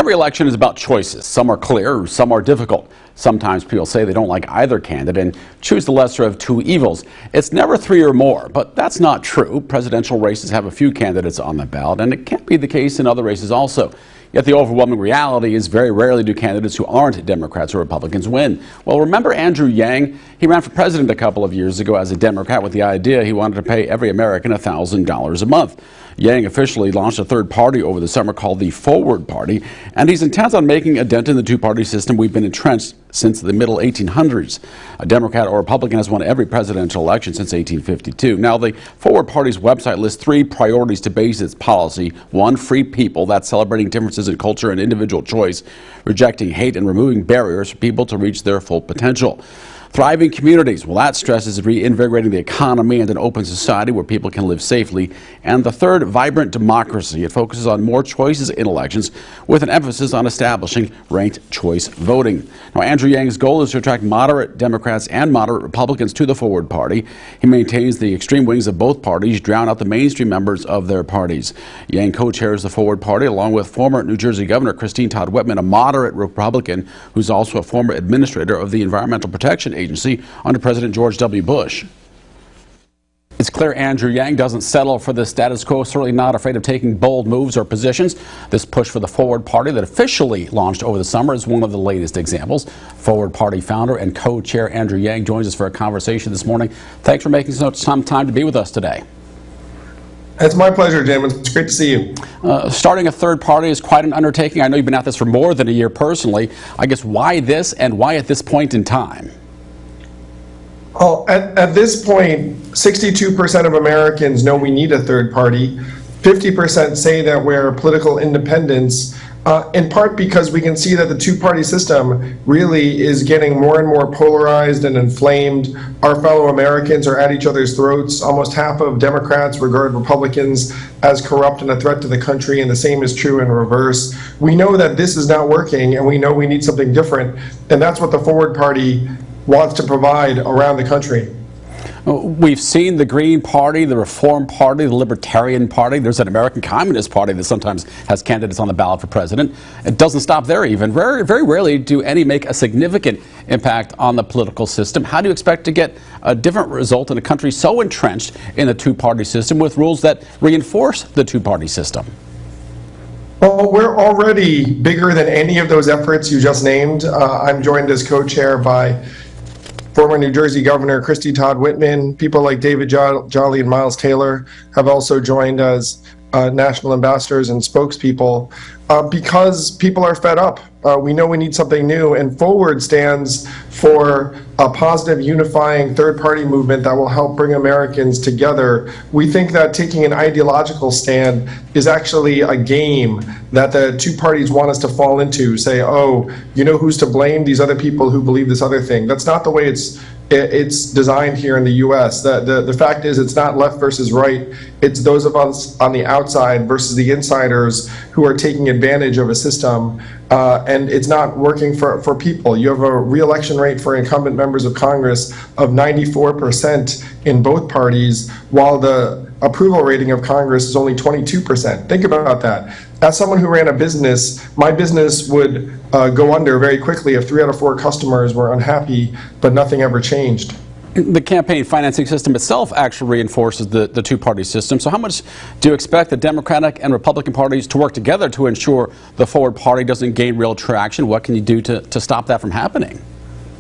Every election is about choices. Some are clear, some are difficult. Sometimes people say they don't like either candidate and choose the lesser of two evils. It's never three or more, but that's not true. Presidential races have a few candidates on the ballot, and it can't be the case in other races also. Yet the overwhelming reality is very rarely do candidates who aren't Democrats or Republicans win. Well, remember Andrew Yang? He ran for president a couple of years ago as a Democrat with the idea he wanted to pay every American $1,000 a month. Yang officially launched a third party over the summer called the Forward Party, and he's intent on making a dent in the two-party system we've been entrenched since the middle 1800s. A Democrat or Republican has won every presidential election since 1852. Now, the Forward Party's website lists three priorities to base its policy. One, free people. That's celebrating differences in culture and individual choice, rejecting hate and removing barriers for people to reach their full potential. Thriving communities. Well, that stresses reinvigorating the economy and an open society where people can live safely. And the third, vibrant democracy. It focuses on more choices in elections with an emphasis on establishing ranked choice voting. Now, Andrew Yang's goal is to attract moderate Democrats and moderate Republicans to the Forward Party. He maintains the extreme wings of both parties drown out the mainstream members of their parties. Yang co-chairs the Forward Party along with former New Jersey Governor Christine Todd Whitman, a moderate Republican who's also a former administrator of the Environmental Protection Agency under President George W. Bush. It's clear Andrew Yang doesn't settle for the status quo, certainly not afraid of taking bold moves or positions. This push for the Forward Party that officially launched over the summer is one of the latest examples. Forward Party founder and co-chair Andrew Yang joins us for a conversation this morning. Thanks for making some time to be with us today. It's my pleasure, Jim. It's great to see you. Starting a third party is quite an undertaking. I know you've been at this for more than a year personally. I guess why this and why at this point in time? Well, at this point, 62% of Americans know we need a third party. 50% say that we're political independents, in part because we can see that the two-party system really is getting more and more polarized and inflamed. Our fellow Americans are at each other's throats. Almost half of Democrats regard Republicans as corrupt and a threat to the country, and the same is true in reverse. We know that this is not working, and we know we need something different, and that's what the Forward Party wants to provide around the country. We've seen the Green Party, the Reform Party, the Libertarian Party. There's an American Communist Party that sometimes has candidates on the ballot for president. It doesn't stop there even. Very rarely do any make a significant impact on the political system. How do you expect to get a different result in a country so entrenched in the two-party system with rules that reinforce the two-party system? Well, we're already bigger than any of those efforts you just named. I'm joined as co-chair by former New Jersey Governor Christie Todd Whitman. People like David Jolly and Miles Taylor have also joined as national ambassadors and spokespeople because people are fed up. We know we need something new, and Forward stands for a positive, unifying third-party movement that will help bring Americans together. We think that taking an ideological stand is actually a game that the two parties want us to fall into, say, oh, you know who's to blame? These other people who believe this other thing. That's not the way it's designed here in the U.S. The fact is it's not left versus right. It's those of us on the outside versus the insiders who are taking advantage of a system, and it's not working for people. You have a re-election rate for incumbent members of Congress of 94% in both parties, while the approval rating of Congress is only 22%. Think about that. As someone who ran a business, my business would go under very quickly if 3 out of 4 customers were unhappy, but nothing ever changed. The campaign financing system itself actually reinforces the two-party system. So how much do you expect the Democratic and Republican parties to work together to ensure the Forward Party doesn't gain real traction? What can you do to stop that from happening?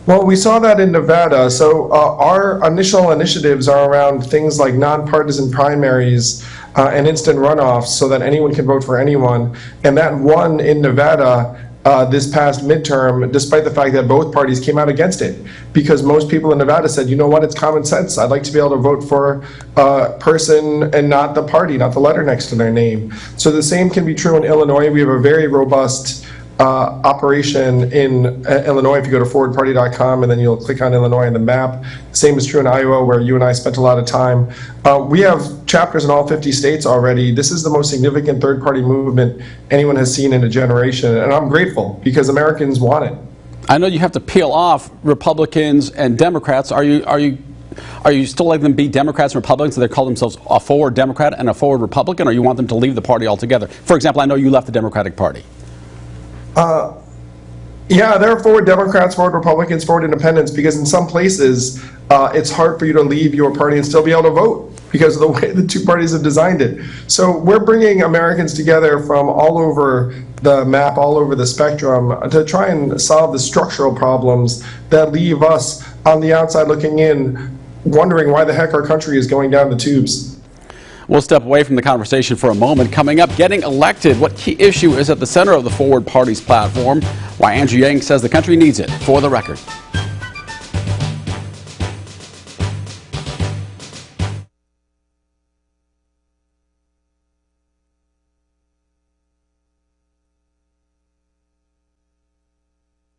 Well, we saw that in Nevada. So our initial initiatives are around things like nonpartisan primaries and instant runoffs so that anyone can vote for anyone. And that won in Nevada this past midterm, despite the fact that both parties came out against it, because most people in Nevada said, you know what, it's common sense. I'd like to be able to vote for a person and not the party, not the letter next to their name. So the same can be true in Illinois. We have a very robust operation in Illinois. If you go to forwardparty.com and then you'll click on Illinois on the map. Same is true in Iowa, where you and I spent a lot of time. We have chapters in all 50 states already. This is the most significant third-party movement anyone has seen in a generation, and I'm grateful because Americans want it. I know you have to peel off Republicans and Democrats. Are you still letting them be Democrats and Republicans, so they call themselves a forward Democrat and a forward Republican, or you want them to leave the party altogether? For example, I know you left the Democratic Party. Yeah, there are forward Democrats, forward Republicans, forward Independents, because in some places, it's hard for you to leave your party and still be able to vote because of the way the two parties have designed it. So we're bringing Americans together from all over the map, all over the spectrum, to try and solve the structural problems that leave us on the outside looking in, wondering why the heck our country is going down the tubes. We'll step away from the conversation for a moment. Coming up, getting elected. What key issue is at the center of the Forward Party's platform? Why Andrew Yang says the country needs it. For the Record.